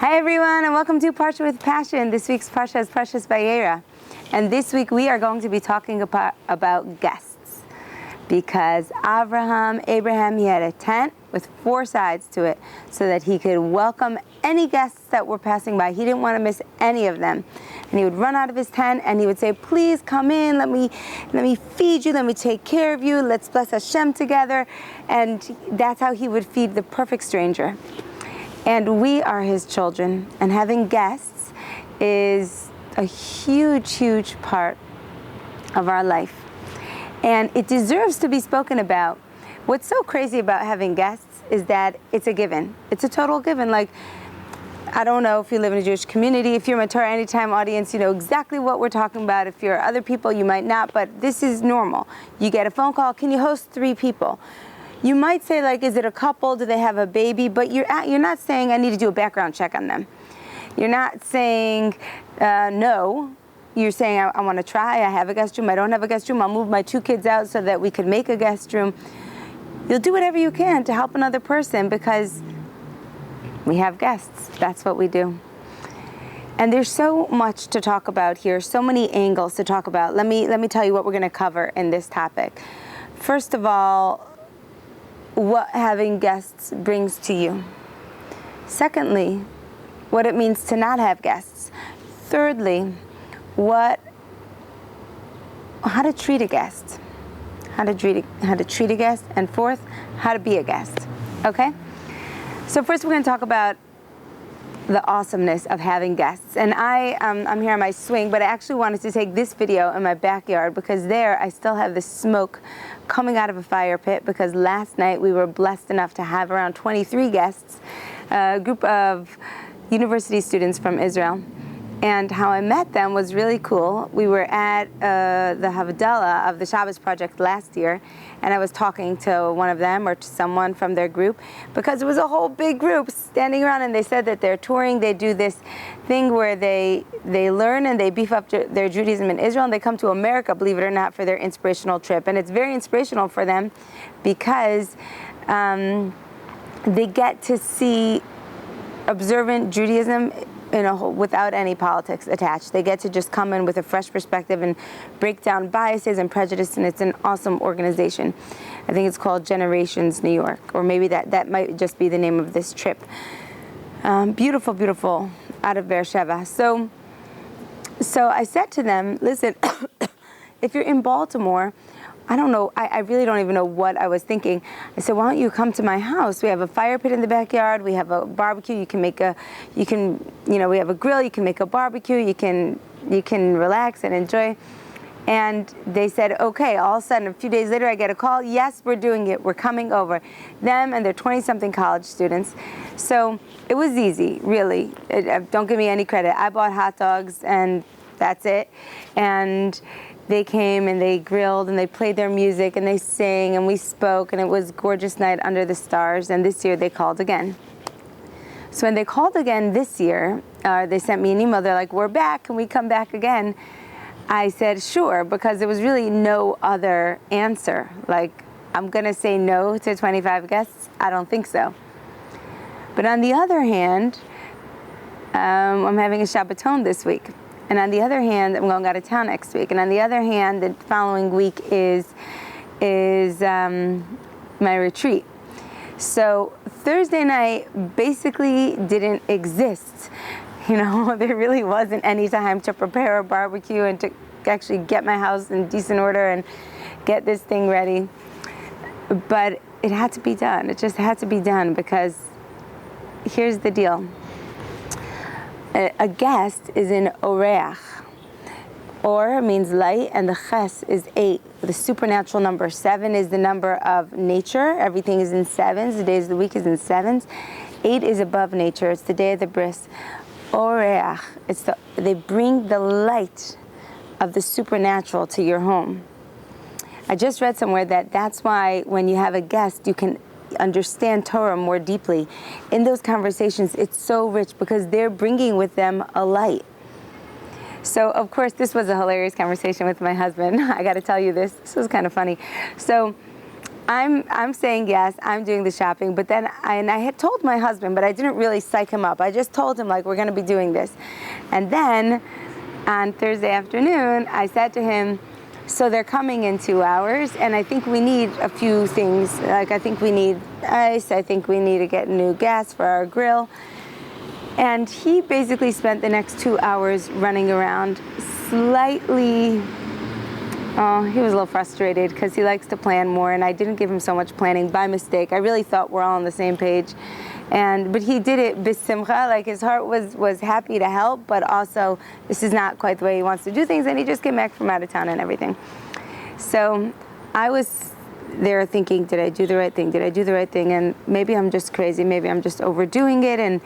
Hi everyone, and welcome to Parsha with Passion. This week's Parsha is Parshas Vayera. And this week we are going to be talking about guests. Because Abraham, he had a tent with 4 sides to it so that he could welcome any guests that were passing by. He didn't want to miss any of them. And he would run out of his tent and he would say, please come in, let me feed you, let me take care of you, let's bless Hashem together. And that's how he would feed the perfect stranger. And we are his children, and having guests is a huge, huge part of our life. And it deserves to be spoken about. What's so crazy about having guests is that it's a given. It's a total given. Like, I don't know if you live in a Jewish community. If you're my Torah Anytime audience, you know exactly what we're talking about. If you're other people, you might not, but this is normal. You get a phone call, can you host 3 people? You might say, like, is it a couple? Do they have a baby? But you're not saying I need to do a background check on them. You're not saying no. You're saying I want to try. I have a guest room. I don't have a guest room. I'll move my 2 kids out so that we could make a guest room. You'll do whatever you can to help another person because we have guests. That's what we do. And there's so much to talk about here, so many angles to talk about. Let me tell you what we're going to cover in this topic. First of all, what having guests brings to you. Secondly, what it means to not have guests. Thirdly, how to treat a guest. How to treat a guest. And fourth, how to be a guest. Okay? So first we're going to talk about the awesomeness of having guests. And I'm here on my swing, but I actually wanted to take this video in my backyard because there I still have the smoke coming out of a fire pit because last night we were blessed enough to have around 23 guests, a group of university students from Israel. And how I met them was really cool. We were at the Havdalah of the Shabbos Project last year, and I was talking to one of them or to someone from their group because it was a whole big group standing around, and they said that they're touring. They do this thing where they learn and they beef up their Judaism in Israel, and they come to America, believe it or not, for their inspirational trip. And it's very inspirational for them because they get to see observant Judaism without any politics attached. They get to just come in with a fresh perspective and break down biases and prejudice, and it's an awesome organization. I think it's called Generations New York, or maybe that might just be the name of this trip. Beautiful, beautiful, out of Beersheba. So I said to them, listen, if you're in Baltimore, I don't know, I really don't even know what I was thinking. I said, why don't you come to my house? We have a fire pit in the backyard. We have a barbecue. We have a grill. You can make a barbecue. You can relax and enjoy. And they said, okay. All of a sudden, a few days later, I get a call. Yes, we're doing it. We're coming over. Them and their 20-something college students. So it was easy, really. Don't give me any credit. I bought hot dogs, and that's it. And they came and they grilled and they played their music and they sang and we spoke, and it was a gorgeous night under the stars. And this year they called again. So when they called again this year, they sent me an email. They're like, we're back. Can we come back again? I said, sure, because there was really no other answer. Like, I'm going to say no to 25 guests? I don't think so. But on the other hand, I'm having a Shabbaton this week. And on the other hand, I'm going out of town next week. And on the other hand, the following week is my retreat. So Thursday night basically didn't exist. You know, there really wasn't any time to prepare a barbecue and to actually get my house in decent order and get this thing ready. But it had to be done. It just had to be done because here's the deal. A guest is an oreach. Or means light, and the ches is 8. The supernatural number 7 is the number of nature. Everything is in 7s. The days of the week is in 7s. 8 is above nature. It's the day of the bris. Oreach. They bring the light of the supernatural to your home. I just read somewhere that's why when you have a guest, you can understand Torah more deeply. In those conversations, it's so rich because they're bringing with them a light. So, of course, this was a hilarious conversation with my husband. I got to tell you this. This was kind of funny. So, I'm saying yes, I'm doing the shopping, but then I had told my husband, but I didn't really psych him up. I just told him, like, we're going to be doing this. And then on Thursday afternoon, I said to him, so they're coming in 2 hours, and I think we need a few things. Like, I think we need ice, I think we need to get new gas for our grill. And he basically spent the next 2 hours running around slightly. Oh, he was a little frustrated because he likes to plan more, and I didn't give him so much planning by mistake. I really thought we're all on the same page. But he did it b'simcha, like his heart was happy to help, but also this is not quite the way he wants to do things, and he just came back from out of town and everything. So I was there thinking, did I do the right thing? Did I do the right thing? And maybe I'm just crazy, maybe I'm just overdoing it, and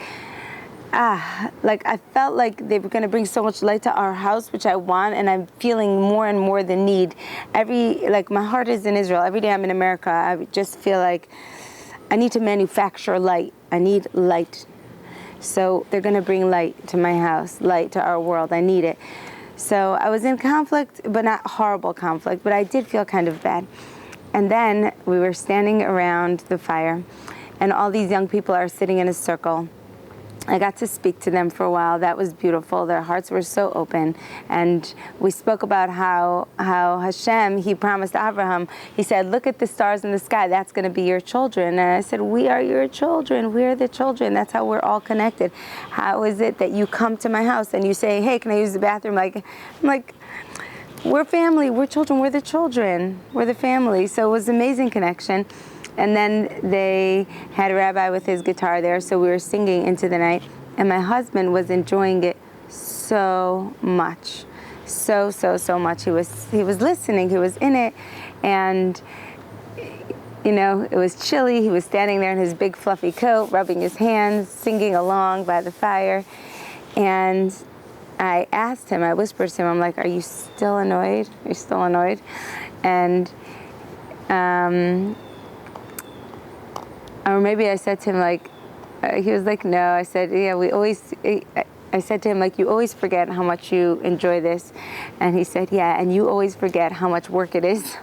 like I felt like they were going to bring so much light to our house, which I want, and I'm feeling more and more the need. Like my heart is in Israel. Every day I'm in America, I just feel like I need to manufacture light. I need light. So they're going to bring light to my house, light to our world. I need it. So I was in conflict, but not horrible conflict, but I did feel kind of bad. And then we were standing around the fire, and all these young people are sitting in a circle. I got to speak to them for a while. That was beautiful. Their hearts were so open. And we spoke about how Hashem, he promised Abraham, he said, look at the stars in the sky. That's going to be your children. And I said, we are your children. We are the children. That's how we're all connected. How is it that you come to my house and you say, hey, can I use the bathroom? I'm like, we're family. We're children. We're the children. We're the family. So it was an amazing connection. And then they had a rabbi with his guitar there, so we were singing into the night. And my husband was enjoying it so much, so much. He was listening. He was in it, and it was chilly. He was standing there in his big fluffy coat, rubbing his hands, singing along by the fire. And I asked him. I whispered to him. I'm like, "Are you still annoyed? Are you still annoyed?" And or maybe I said to him, like, he was like, no. I said, yeah, I said to him, like, you always forget how much you enjoy this. And he said, yeah, and you always forget how much work it is.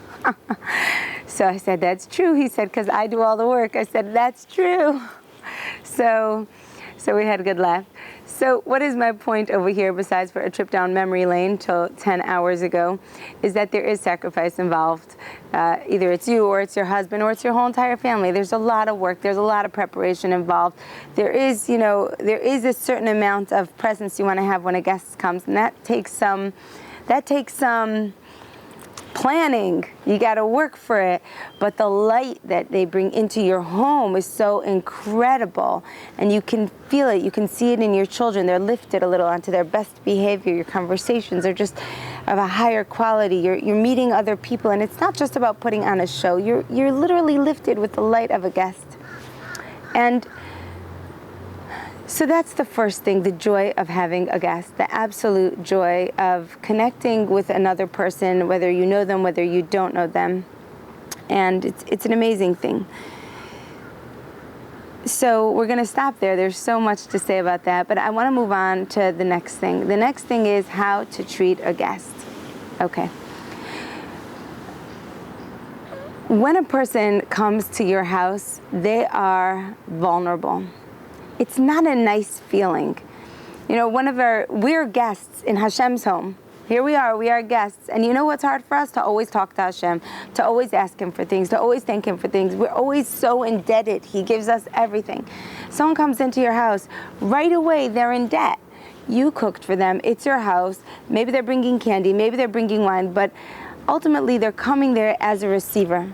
So I said, that's true. He said, because I do all the work. I said, that's true. So we had a good laugh. So what is my point over here, besides for a trip down memory lane till 10 hours ago, is that there is sacrifice involved. Either it's you, or it's your husband, or it's your whole entire family. There's a lot of work. There's a lot of preparation involved. There is a certain amount of presence you want to have when a guest comes, and that takes some planning. You got to work for it, but the light that they bring into your home is so incredible, and you can feel it. You can see it in your children. They're lifted a little onto their best behavior. Your conversations are just of a higher quality. You're meeting other people, and it's not just about putting on a show. You're literally lifted with the light of a guest. And so that's the first thing, the joy of having a guest, the absolute joy of connecting with another person, whether you know them, whether you don't know them. And it's an amazing thing. So we're going to stop there. There's so much to say about that, but I want to move on to the next thing. The next thing is how to treat a guest. Okay. When a person comes to your house, they are vulnerable. It's not a nice feeling. We're guests in Hashem's home. Here we are guests. And you know what's hard for us? To always talk to Hashem, to always ask Him for things, to always thank Him for things. We're always so indebted. He gives us everything. Someone comes into your house, right away they're in debt. You cooked for them. It's your house. Maybe they're bringing candy, maybe they're bringing wine, but ultimately they're coming there as a receiver.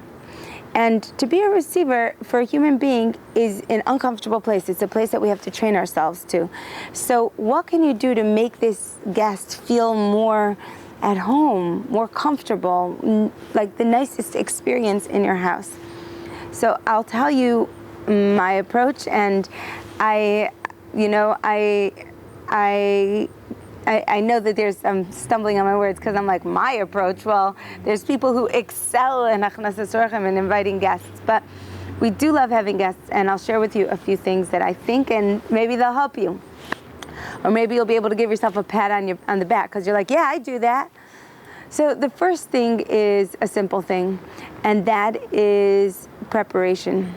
And to be a receiver for a human being is an uncomfortable place. It's a place that we have to train ourselves to. So what can you do to make this guest feel more at home, more comfortable, like the nicest experience in your house? So I'll tell you my approach, and I know that I'm stumbling on my words because I'm like, my approach. Well, there's people who excel in achnasas orchim and inviting guests, but we do love having guests, and I'll share with you a few things that I think, and maybe they'll help you. Or maybe you'll be able to give yourself a pat on the back because you're like, yeah, I do that. So the first thing is a simple thing, and that is preparation.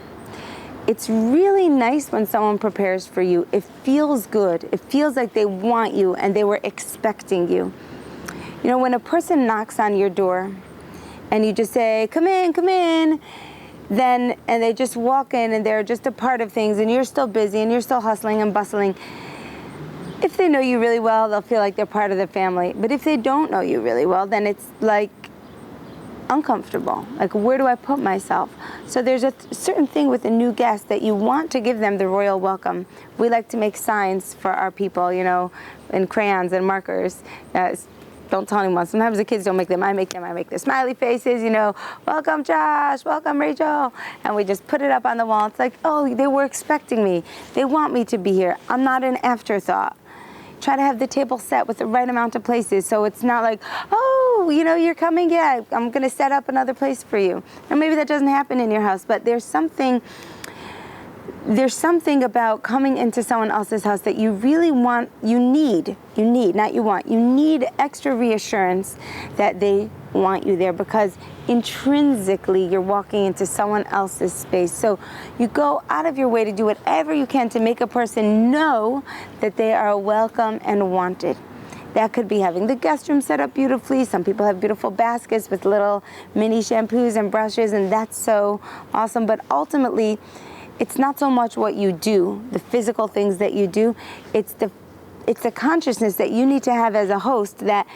It's really nice when someone prepares for you. It feels good. It feels like they want you and they were expecting you. You know, when a person knocks on your door and you just say, come in, and they just walk in and they're just a part of things and you're still busy and you're still hustling and bustling. If they know you really well, they'll feel like they're part of the family. But if they don't know you really well, then it's like uncomfortable. Like, where do I put myself? So there's a certain thing with a new guest that you want to give them the royal welcome. We like to make signs for our people, you know, in crayons and markers. Don't tell anyone. Sometimes the kids don't make them. I make them. I make the smiley faces, you know, welcome Josh, welcome Rachel. And we just put it up on the wall. It's like, oh, they were expecting me. They want me to be here. I'm not an afterthought. Try to have the table set with the right amount of places so it's not like, oh, you know, you're coming, yeah, I'm going to set up another place for you. And maybe that doesn't happen in your house, but there's something about coming into someone else's house that you really want, you need extra reassurance that they want you there, because intrinsically you're walking into someone else's space. So you go out of your way to do whatever you can to make a person know that they are welcome and wanted. That could be having the guest room set up beautifully. Some people have beautiful baskets with little mini shampoos and brushes, and that's so awesome. But ultimately, it's not so much what you do, the physical things that you do. It's the consciousness that you need to have as a host that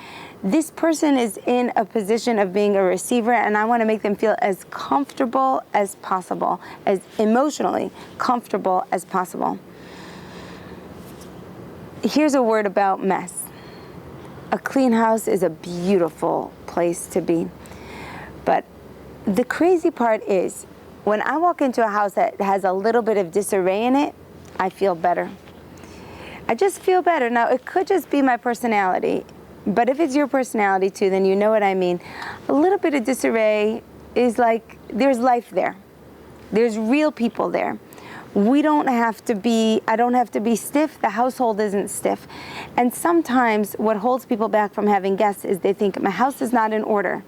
this person is in a position of being a receiver, and I want to make them feel as comfortable as possible, as emotionally comfortable as possible. Here's a word about mess. A clean house is a beautiful place to be. But the crazy part is, when I walk into a house that has a little bit of disarray in it, I feel better. I just feel better. Now, it could just be my personality, but if it's your personality too, then you know what I mean. A little bit of disarray is like, there's life there. There's real people there. I don't have to be stiff. The household isn't stiff. And sometimes what holds people back from having guests is they think, my house is not in order.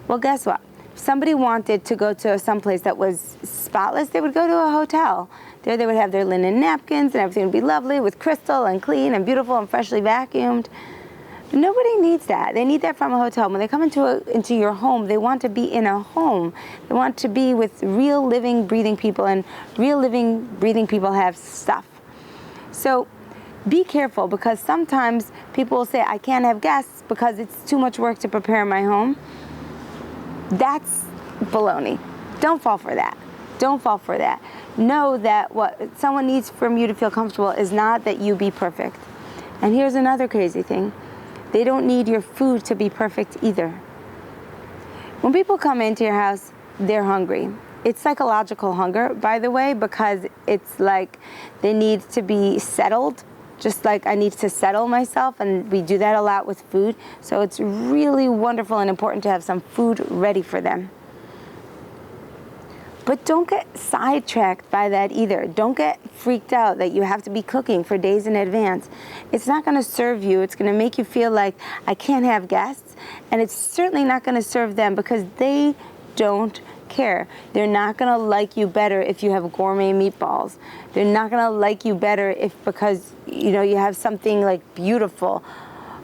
Well, guess what? If somebody wanted to go to someplace that was spotless, they would go to a hotel. There they would have their linen napkins and everything would be lovely with crystal and clean and beautiful and freshly vacuumed. But nobody needs that. They need that from a hotel. When they come into your home, they want to be in a home. They want to be with real living, breathing people, and real living, breathing people have stuff. So be careful, because sometimes people will say, I can't have guests because it's too much work to prepare my home. That's baloney. Don't fall for that. Don't fall for that. Know that what someone needs from you to feel comfortable is not that you be perfect. And here's another crazy thing. They don't need your food to be perfect either. When people come into your house, they're hungry. It's psychological hunger, by the way, because it's like they need to be settled, just like I need to settle myself, and we do that a lot with food. So it's really wonderful and important to have some food ready for them. But don't get sidetracked by that either. Don't get freaked out that you have to be cooking for days in advance. It's not going to serve you. It's going to make you feel like I can't have guests. And it's certainly not going to serve them, because they don't care. They're not going to like you better if you have gourmet meatballs. They're not going to like you better because you have something like beautiful.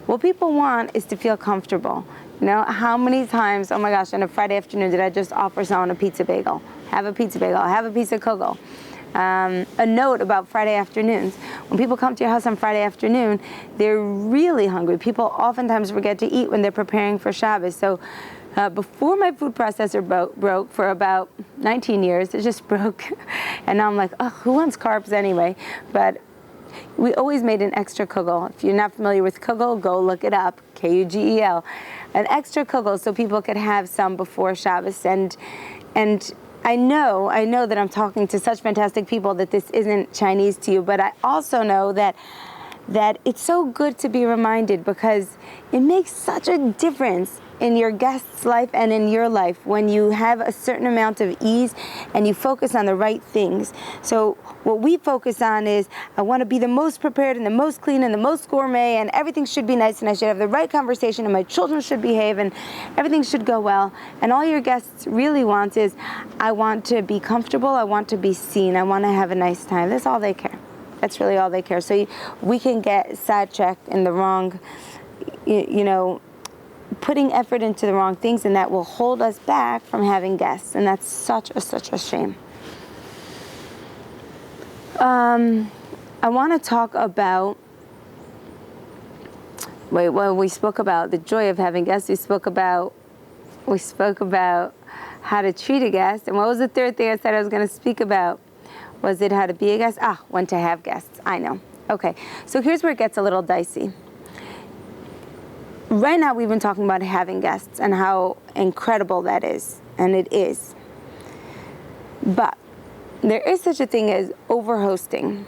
What people want is to feel comfortable. How many times, oh my gosh, on a Friday afternoon did I just offer someone a pizza bagel? Have a pizza bagel, have a piece of kugel. A note about Friday afternoons. When people come to your house on Friday afternoon, they're really hungry. People oftentimes forget to eat when they're preparing for Shabbos. So before my food processor broke for about 19 years, it just broke. And now I'm like, oh, who wants carbs anyway? But we always made an extra kugel. If you're not familiar with kugel, go look it up, Kugel. An extra kugel so people could have some before Shabbos. And I know that I'm talking to such fantastic people that this isn't Chinese to you, but I also know that it's so good to be reminded, because it makes such a difference in your guest's life and in your life when you have a certain amount of ease and you focus on the right things. So what we focus on is, I want to be the most prepared and the most clean and the most gourmet, and everything should be nice, and I should have the right conversation, and my children should behave, and everything should go well. And all your guests really want is, I want to be comfortable, I want to be seen, I want to have a nice time. That's all they care. That's really all they care. So we can get sidetracked in the wrong, putting effort into the wrong things, and that will hold us back from having guests, and that's such a shame. I want to talk about, we spoke about the joy of having guests. We spoke about how to treat a guest, and what was the third thing I said I was going to speak about? Was it how to be a guest? When to have guests. I know. Okay, so here's where it gets a little dicey. Right now we've been talking about having guests and how incredible that is, and it is. But there is such a thing as over-hosting.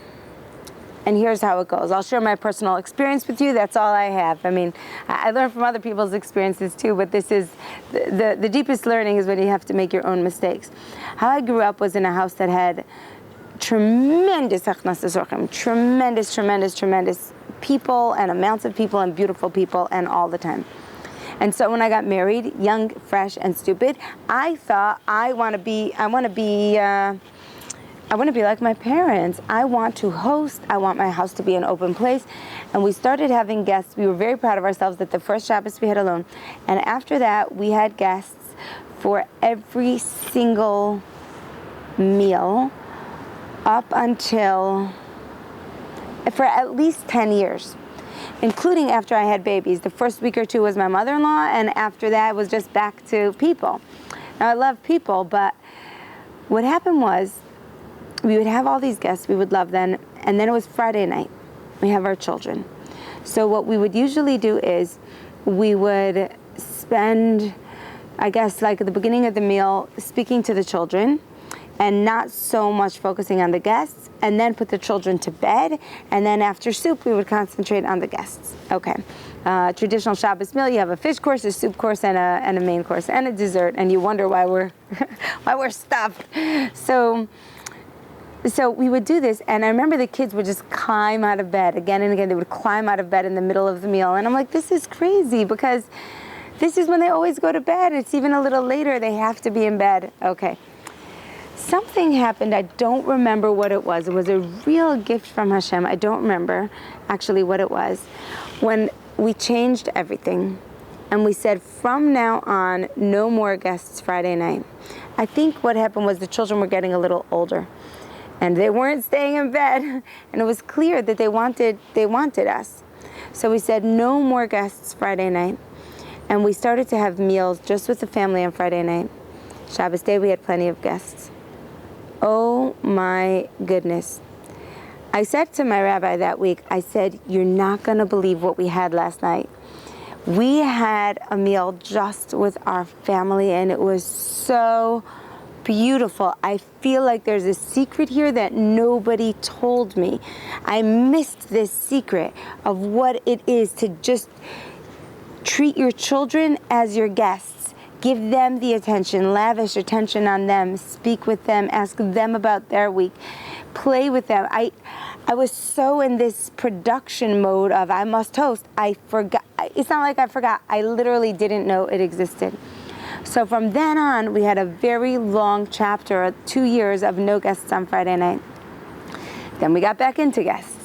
And here's how it goes. I'll share my personal experience with you. That's all I have. I mean, I learn from other people's experiences too, but this is the deepest learning is when you have to make your own mistakes. How I grew up was in a house that had tremendous people and amounts of people and beautiful people and all the time. And so when I got married, young, fresh, and stupid, I thought I want to be like my parents. I want to host. I want my house to be an open place. And we started having guests. We were very proud of ourselves that the first Shabbos we had alone. And after that, we had guests for every single meal up until, for at least 10 years, including after I had babies. The first week or two was my mother-in-law, and after that it was just back to people. Now, I love people, but what happened was, we would have all these guests, we would love them, and then it was Friday night. We have our children. So what we would usually do is, we would spend, I guess, like at the beginning of the meal, speaking to the children, and not so much focusing on the guests, and then put the children to bed, and then after soup, we would concentrate on the guests. Okay. Traditional Shabbos meal, you have a fish course, a soup course, and a main course, and a dessert, and you wonder why we're stuffed. So we would do this, and I remember the kids would just climb out of bed again and again. They would climb out of bed in the middle of the meal, and I'm like, this is crazy, because this is when they always go to bed. It's even a little later. They have to be in bed. Okay. Something happened. I don't remember what it was. It was a real gift from Hashem. I don't remember actually what it was. When we changed everything, and we said, from now on, no more guests Friday night. I think what happened was the children were getting a little older, and they weren't staying in bed, and it was clear that they wanted us. So we said, no more guests Friday night, and we started to have meals just with the family on Friday night. Shabbos day, we had plenty of guests. Oh my goodness. I said to my rabbi that week, I said, you're not going to believe what we had last night. We had a meal just with our family, and it was so beautiful. I feel like there's a secret here that nobody told me. I missed this secret of what it is to just treat your children as your guests. Give them the attention, lavish attention on them, speak with them, ask them about their week, play with them. I was so in this production mode of I must host. I forgot. It's not like I forgot. I literally didn't know it existed. So from then on, we had a very long chapter, 2 years of no guests on Friday night. Then we got back into guests.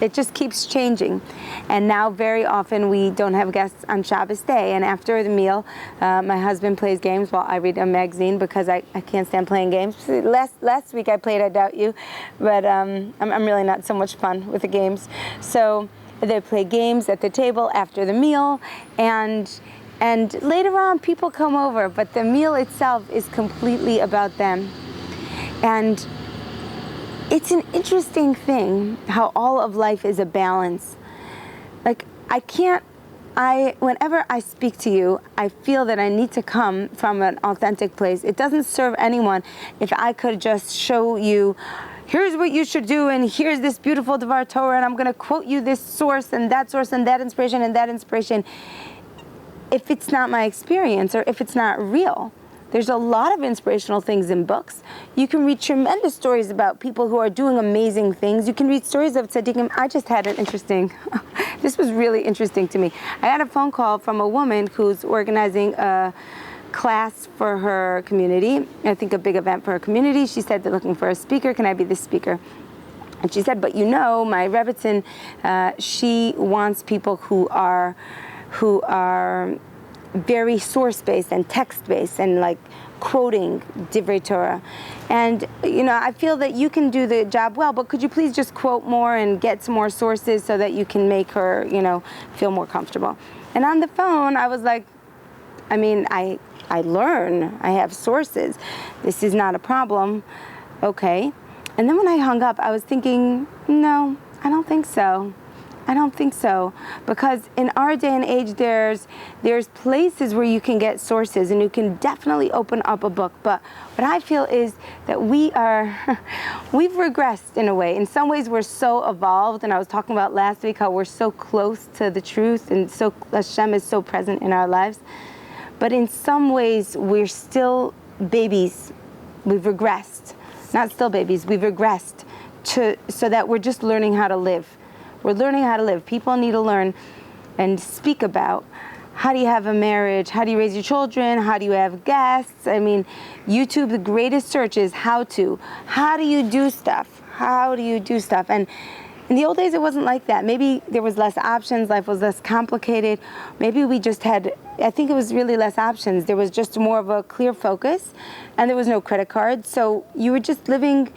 It just keeps changing. And now very often we don't have guests on Shabbos day. And after the meal, my husband plays games while I read a magazine, because I can't stand playing games. Last week I played I Doubt You, but I'm really not so much fun with the games. So they play games at the table after the meal, and later on people come over, but the meal itself is completely about them. And it's an interesting thing how all of life is a balance. Like, whenever I speak to you, I feel that I need to come from an authentic place. It doesn't serve anyone if I could just show you, here's what you should do, and here's this beautiful Devar Torah, and I'm going to quote you this source and that inspiration and that inspiration. if it's not my experience or if it's not real. There's a lot of inspirational things in books. You can read tremendous stories about people who are doing amazing things. You can read stories of tzaddikim. I just had an interesting, this was really interesting to me. I had a phone call from a woman who's organizing a class for her community, I think a big event for her community. She said they're looking for a speaker. Can I be the speaker? And she said, but you know, my Rebbitzin, she wants people who are very source-based and text-based and like quoting Divrei Torah. And, you know, I feel that you can do the job well, but could you please just quote more and get some more sources so that you can make her, you know, feel more comfortable. And on the phone, I was like, I mean, I learn, I have sources. This is not a problem. Okay. And then when I hung up, I was thinking, no, I don't think so. I don't think so, because in our day and age, there's places where you can get sources, and you can definitely open up a book. But what I feel is that we've regressed in a way. In some ways, we're so evolved, and I was talking about last week how we're so close to the truth, and so Hashem is so present in our lives. But in some ways, we're still babies. We've regressed, not still babies. We've regressed so that we're just learning how to live. We're learning how to live. People need to learn and speak about how do you have a marriage, how do you raise your children, how do you have guests. I mean, YouTube, the greatest search is how to. How do you do stuff? How do you do stuff? And in the old days, it wasn't like that. Maybe there was less options, life was less complicated. Maybe we just had, I think it was really less options. There was just more of a clear focus, and there was no credit card. So you were just living.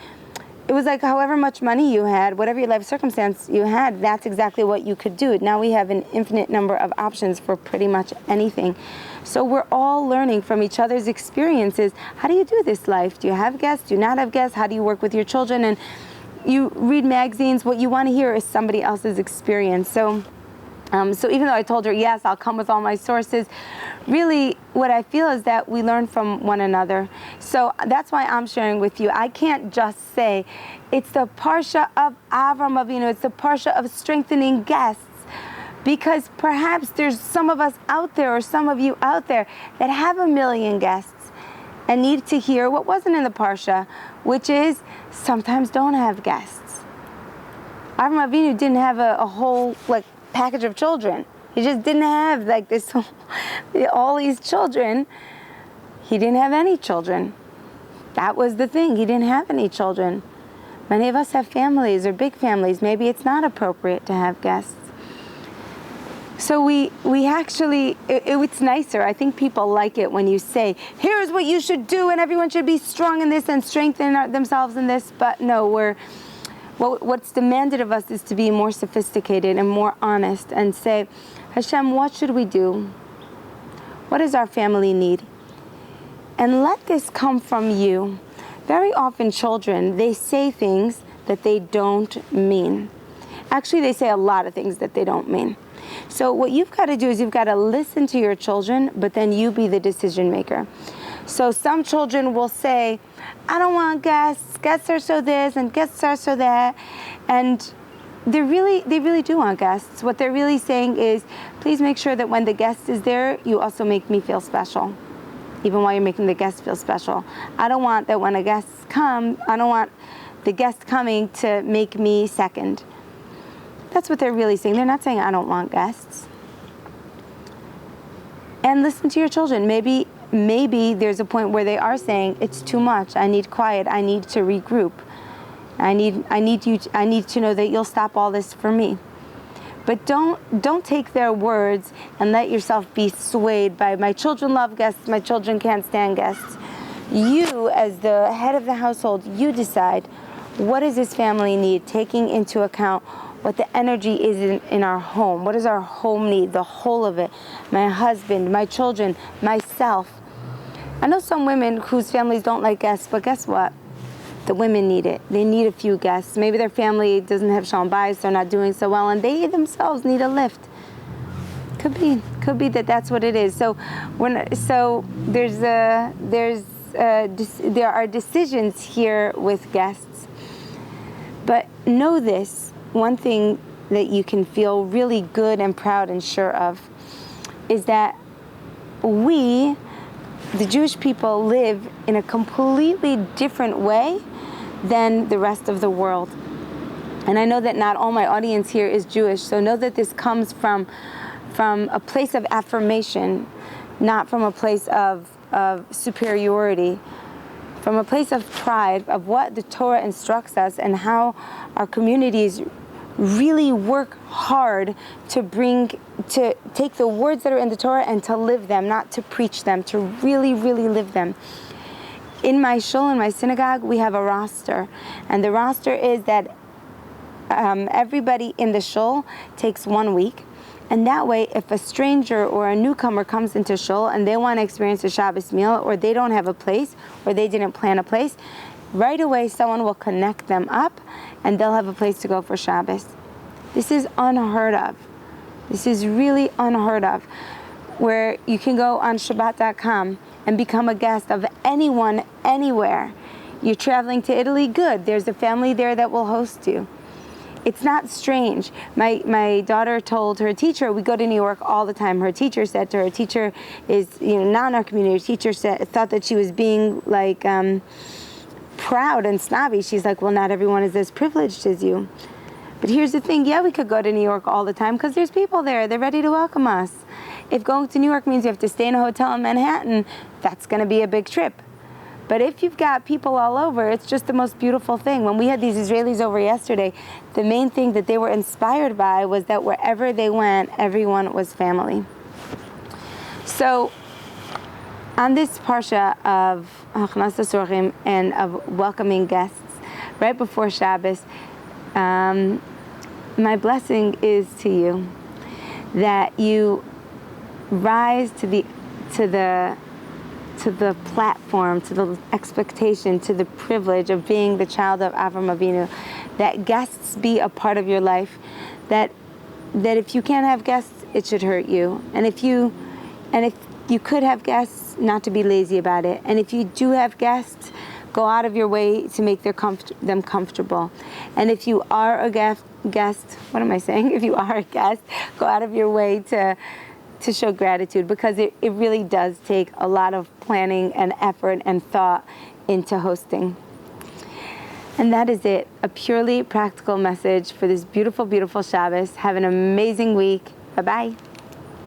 It was like however much money you had, whatever your life circumstance you had, that's exactly what you could do. Now we have an infinite number of options for pretty much anything. So we're all learning from each other's experiences. How do you do this life? Do you have guests? Do you not have guests? How do you work with your children? And you read magazines. What you want to hear is somebody else's experience. So even though I told her, yes, I'll come with all my sources, really what I feel is that we learn from one another. So that's why I'm sharing with you. I can't just say, it's the Parsha of Avraham Avinu, it's the Parsha of strengthening guests, because perhaps there's some of us out there, or some of you out there, that have a million guests and need to hear what wasn't in the Parsha, which is sometimes don't have guests. Avraham Avinu didn't have a whole, package of children. He just didn't have all these children. He didn't have any children. That was the thing. He didn't have any children. Many of us have families or big families. Maybe it's not appropriate to have guests. So we actually, it's nicer. I think people like it when you say, here's what you should do, and everyone should be strong in this and strengthen themselves in this. But no, what's demanded of us is to be more sophisticated and more honest and say, Hashem, what should we do? What does our family need? And let this come from you. Very often children, they say things that they don't mean. Actually, they say a lot of things that they don't mean. So what you've got to do is you've got to listen to your children, but then you be the decision maker. So some children will say, I don't want guests. Guests are so this and guests are so that. And they really do want guests. What they're really saying is, please make sure that when the guest is there, you also make me feel special, even while you're making the guest feel special. I don't want that when a guest comes, I don't want the guest coming to make me second. That's what they're really saying. They're not saying, I don't want guests. And listen to your children. Maybe there's a point where they are saying, it's too much. I need quiet. I need to regroup. I need to know that you'll stop all this for me. But don't take their words and let yourself be swayed by, my children love guests, my children can't stand guests. You, as the head of the household, you decide, what does this family need, taking into account what the energy is in our home. What does our home need, the whole of it? My husband, my children, myself. I know some women whose families don't like guests, but guess what? The women need it. They need a few guests. Maybe their family doesn't have shalom bayis, they're not doing so well, and they themselves need a lift. Could be that's what it is. So there are decisions here with guests. But know this, one thing that you can feel really good and proud and sure of is that we, the Jewish people, live in a completely different way than the rest of the world. And I know that not all my audience here is Jewish, so know that this comes from a place of affirmation, not from a place of superiority, from a place of pride of what the Torah instructs us and how our communities really work hard to take the words that are in the Torah and to live them, not to preach them, to really, really live them. In my shul, in my synagogue, we have a roster, and the roster is that everybody in the shul takes 1 week, and that way, if a stranger or a newcomer comes into shul and they want to experience a Shabbos meal, or they don't have a place, or they didn't plan a place, right away someone will connect them up, and they'll have a place to go for Shabbos. This is unheard of. This is really unheard of, where you can go on Shabbat.com and become a guest of anyone, anywhere. You're traveling to Italy, good. There's a family there that will host you. It's not strange. My daughter told her teacher, we go to New York all the time. Her teacher said to her, teacher is not in our community. Her teacher thought that she was being like proud and snobby. She's like, well, not everyone is as privileged as you. But here's the thing, yeah, we could go to New York all the time because there's people there. They're ready to welcome us. If going to New York means you have to stay in a hotel in Manhattan, that's going to be a big trip. But if you've got people all over, it's just the most beautiful thing. When we had these Israelis over yesterday, the main thing that they were inspired by was that wherever they went, everyone was family. So on this Parsha of Hachnasas Orchim and of welcoming guests, right before Shabbos, my blessing is to you that you rise to the platform, to the expectation, to the privilege of being the child of Avraham Avinu, that guests be a part of your life, that if you can't have guests, it should hurt you, and if you could have guests, not to be lazy about it, and if you do have guests, go out of your way to make them comfortable, and if you are a guest, what am I saying? If you are a guest, go out of your way to show gratitude, because it really does take a lot of planning and effort and thought into hosting. And that is it, a purely practical message for this beautiful, beautiful Shabbos. Have an amazing week. Bye-bye.